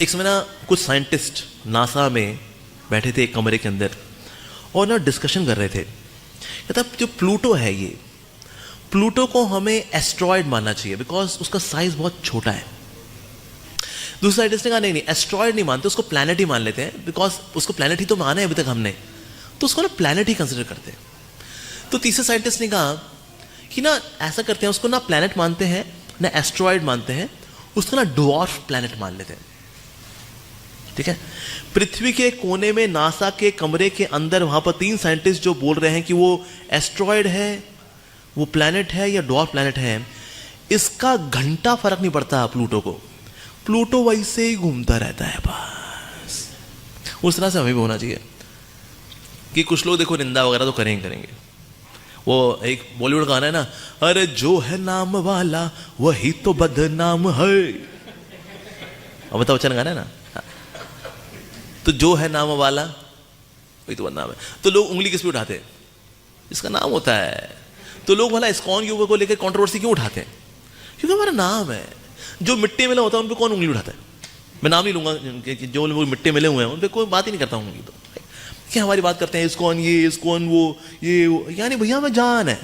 एक समय ना कुछ साइंटिस्ट नासा में बैठे थे एक कमरे के अंदर और ना डिस्कशन कर रहे थे। कहता जो प्लूटो है, ये प्लूटो को हमें एस्ट्रॉयड मानना चाहिए बिकॉज उसका साइज बहुत छोटा है। दूसरे साइंटिस्ट ने कहा नहीं एस्ट्रॉयड नहीं मानते, उसको प्लैनेट ही मान लेते हैं बिकॉज उसको प्लैनेट ही तो माना है अभी तक हमने, तो उसको ना प्लैनेट ही कंसिडर करते हैं। तो तीसरे साइंटिस्ट ने कहा कि ना ऐसा करते हैं, उसको ना प्लैनेट मानते हैं ना एस्ट्रॉयड मानते हैं, उसको ना ड्वार्फ प्लैनेट मान लेते हैं। ठीक है, पृथ्वी के कोने में नासा के कमरे के अंदर वहां पर 3 साइंटिस्ट जो बोल रहे हैं कि वो एस्ट्रॉयड है, वो प्लैनेट है या ड्वार्फ प्लैनेट है, इसका घंटा फर्क नहीं पड़ता प्लूटो को। प्लूटो वैसे ही घूमता रहता है बस। उस तरह से हमें भी होना चाहिए कि कुछ लोग देखो निंदा वगैरह तो करेंगे। वो एक बॉलीवुड गाना है ना, अरे जो है नाम वाला वही तो बदनाम है। अमिताभ बच्चन गाना है ना, तो जो है नाम वाला वही तो बदनाम है। तो लोग उंगली किस पे उठाते हैं? इसका नाम होता है। तो लोग भला इस्कॉन युवक को लेकर कंट्रोवर्सी क्यों उठाते हैं? क्योंकि हमारा नाम है। जो मिट्टी मिला होता है उन पे कौन उंगली उठाता है? मैं नाम नहीं लूंगा कि जो लोग मिट्टी मिले हुए हैं उन पे कोई बात ही नहीं करता उंगली। तो क्या हमारी बात करते हैं इस्कॉन ये इस्कॉन वो ये वो, यानी भैया हमें जान है,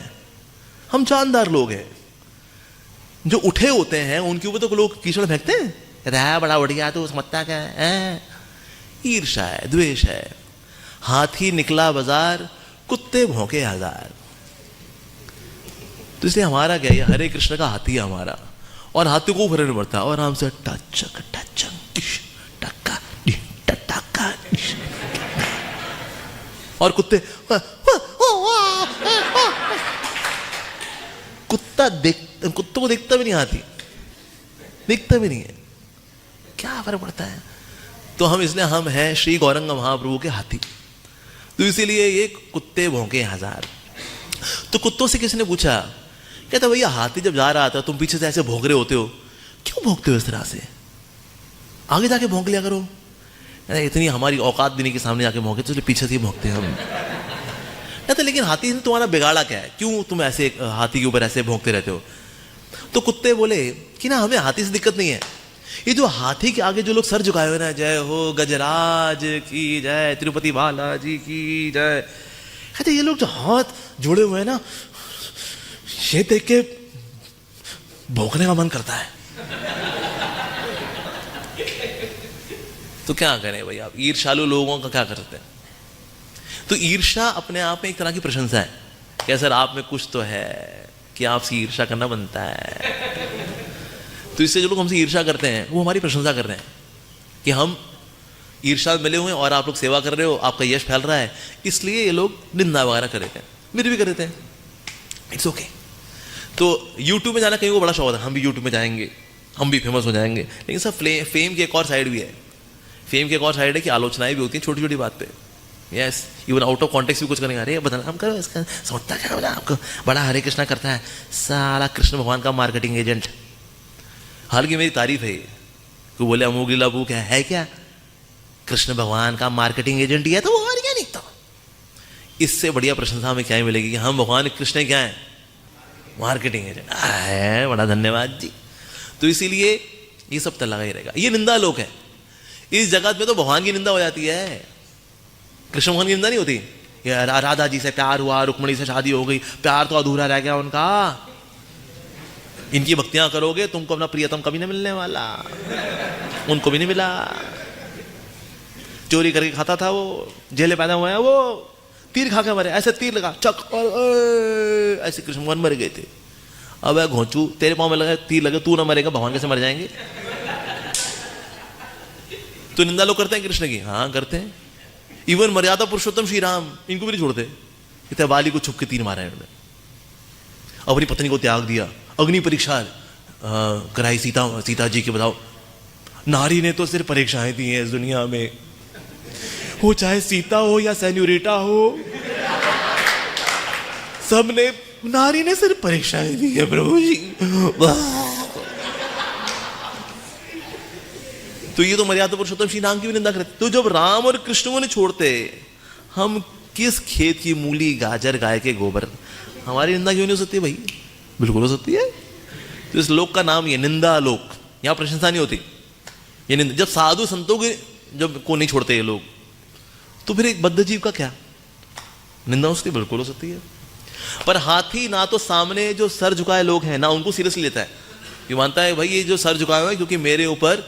हम जानदार लोग हैं। जो उठे होते हैं उनके ऊपर तो लोग कीचड़ फेंकते हैं, कहते हैं बड़ा उठ गया तो उस मत्ता क्या है। ईर्ष्या है, द्वेष है। हाथी निकला बाजार, कुत्ते भौंके हजार। तो इसलिए हमारा क्या है, हरे कृष्ण का हाथी है हमारा, और हाथी को फर्क नहीं पड़ता, और आराम से टचक टचक टक्का टक्का। और कुत्ते कुत्तों को देखता भी नहीं, हाथी देखता भी नहीं है, क्या फर्क पड़ता है। तो हम इसलिए हम हैं श्री गौरंग महाप्रभु के हाथी। तो इसीलिए ये कुत्ते भौंके हजार। तो कुत्तों से किसी ने पूछा, कहता भैया हाथी जब जा रहा था तुम पीछे से ऐसे भौंक रहे होते हो, क्यों भौंकते हो इस तरह से? आगे जाके भौंक लिया करो। इतनी हमारी औकात भी नहीं कि सामने जाके भौंके, तो पीछे से ही भौंकते हैं हम। कहते लेकिन हाथी ने तुम्हारा बिगाड़ा क्या है, क्यों तुम ऐसे हाथी के ऊपर ऐसे भौंकते रहते हो? तो कुत्ते बोले कि ना हमें हाथी से दिक्कत नहीं है, ये जो हाथी के आगे जो लोग सर झुकाए हुए ना, जय हो गजराज की जय, तिरुपति बालाजी की जय, कहते ये लोग जो हाथ जोड़े हुए हैं ना, ये देख के भौंकने का मन करता है। तो क्या करें भाई, आप ईर्ष्यालु लोगों का क्या करते हैं? तो ईर्ष्या अपने आप में एक तरह की प्रशंसा है कि सर आप में कुछ तो है कि आपसे ईर्ष्या करना बनता है। तो इससे जो लोग हमसे ईर्ष्या करते हैं वो हमारी प्रशंसा कर रहे हैं कि हम ईर्ष्या मिले हुए हैं और आप लोग सेवा कर रहे हो, आपका यश फैल रहा है, इसलिए ये लोग निंदा वगैरह कर देते हैं, मेरे भी कर देते हैं। It's okay. तो यूट्यूब में जाना कहीं को बड़ा शौक है, हम भी यूट्यूब में जाएंगे, हम भी फेमस हो जाएंगे। लेकिन सर फेम की एक और साइड भी है। फेम की एक और साइड है कि आलोचनाएं भी होती हैं छोटी छोटी बात पे। Yes, even out of context भी कुछ करेंगे, अरे बदनाम करो इसका, सोचता क्या बोला आपको, बड़ा हरे कृष्णा करता है, सारा कृष्ण भगवान का मार्केटिंग एजेंट। हालांकि मेरी तारीफ है कि बोले अमोघ लीला बुक है क्या, कृष्ण भगवान का मार्केटिंग एजेंट ही है, तो और क्या नहीं। तो इससे बढ़िया प्रशंसा हमें क्या ही मिलेगी कि हम भगवान कृष्ण क्या है, मार्केटिंग एजेंट है। बड़ा धन्यवाद जी। तो इसीलिए ये सब लगा ही रहेगा। ये निंदा लोग है। इस जगत में तो भगवान की निंदा हो जाती है, कृष्ण भगवान की निंदा नहीं होती। यार राधा जी से प्यार हुआ, रुक्मणी से शादी हो गई, प्यार तो अधूरा रह गया उनका। इनकी भक्तियां करोगे तुमको अपना प्रियतम कभी नहीं मिलने वाला, उनको भी नहीं मिला। चोरी करके खाता था वो, जेल पैदा हुआ है वो, तीर खा के मरे, ऐसे तीर लगा चक, और ऐसे कृष्ण भगवान मर गए थे। अब घोंचू तेरे पांव में लगा तीर लगे, तू ना मरेगा, भगवान कैसे मर जाएंगे? तो निंदा लोग करते हैं कृष्ण की, हाँ करते हैं। इवन मर्यादा पुरुषोत्तम श्री राम, इनको भी नहीं छोड़ते। इतने बाली को छुप के तीर मारा है उन्होंने, अपनी पत्नी को त्याग दिया, अग्नि परीक्षा कराई सीता जी की। बताओ, नारी ने तो सिर्फ परीक्षाएं दी हैं इस दुनिया में, वो चाहे सीता हो या सेन्यूरिटा हो, सबने, नारी ने सिर्फ परीक्षाएं दी है प्रभु जी। तो ये तो मर्यादा पुरुषोत्तम श्री राम की भी निंदा करते। तो जब राम और कृष्ण को नहीं छोड़ते, हम किस खेत की मूली, गाजर, गाय के गोबर, हमारी निंदा क्यों नहीं हो सकती भाई? बिल्कुल हो सकती है। तो इस लोक का नाम ये निंदा लोक, यहां प्रशंसा नहीं होती। ये जब साधु संतों के जब को नहीं छोड़ते ये लोग, तो फिर एक बद्ध जीव का क्या निंदा उसकी बिल्कुल हो सकती है। पर हाथी ना तो सामने जो सर झुकाए लोग हैं ना उनको सीरियसली लेता है, ये मानता है भाई ये जो सर झुकाए हुए हैं क्योंकि मेरे ऊपर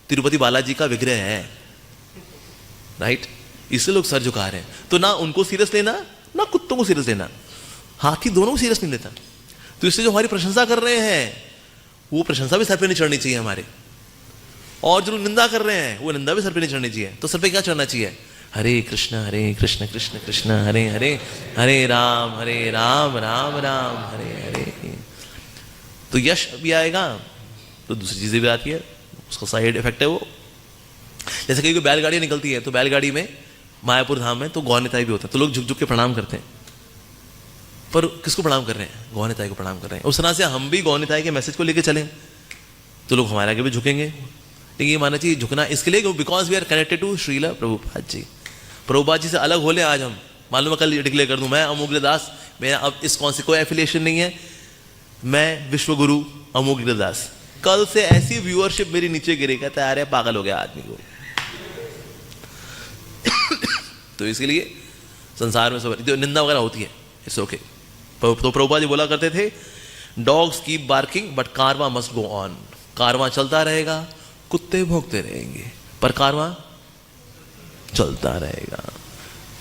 तिरुपति बालाजी का विग्रह है, राइट, इसलिए लोग सर झुका रहे हैं। तो ना उनको सीरियस लेना ना कुत्तों को सीरियस लेना, हाथी दोनों को सीरियस नहीं लेता। तो इससे जो हमारी प्रशंसा कर रहे हैं वो प्रशंसा भी सर पे नहीं चढ़नी चाहिए हमारे, और जो निंदा कर रहे हैं वो निंदा भी सर पे नहीं चढ़नी चाहिए। तो सर पे क्या चढ़ना चाहिए? हरे कृष्ण कृष्ण कृष्ण हरे हरे, हरे राम राम राम हरे हरे। तो यश भी आएगा तो दूसरी चीजें भी आती है, उसका साइड इफेक्ट है वो। जैसे कहीं कोई बैलगाड़ी निकलती है तो बैलगाड़ी में मायापुर धाम में तो गौनिताई भी होता है, तो लोग झुक झुक के प्रणाम करते हैं। पर किसको प्रणाम कर रहे हैं? गौनिताई को प्रणाम कर रहे हैं। उस तरह से हम भी गौनिताई के मैसेज को लेकर चलें तो लोग हमारे आगे भी झुकेंगे। लेकिन ये मानना चाहिए झुकना इसके लिए because we are connected to Srila Prabhupada ji. Prabhupada ji से अलग हो ले आज हम, मालूम है कल डिक्लेयर कर दूं मैं अमोघ दास, मेरा अब इस कौन से कोई एफिलिएशन नहीं है, मैं विश्व गुरु अमोघ दास। कल से ऐसी व्यूअरशिप मेरी नीचे गिरी, कहता है अरे पागल हो गया आदमी को। तो इसलिए संसार में सब निंदा वगैरह होती है, इट्स ओके। तो प्रभुपाद जी बोला करते थे डॉग्स कीप बार्किंग बट कारवा मस्ट गो ऑन। कारवा चलता रहेगा, कुत्ते भौंकते रहेंगे, पर कारवा चलता रहेगा।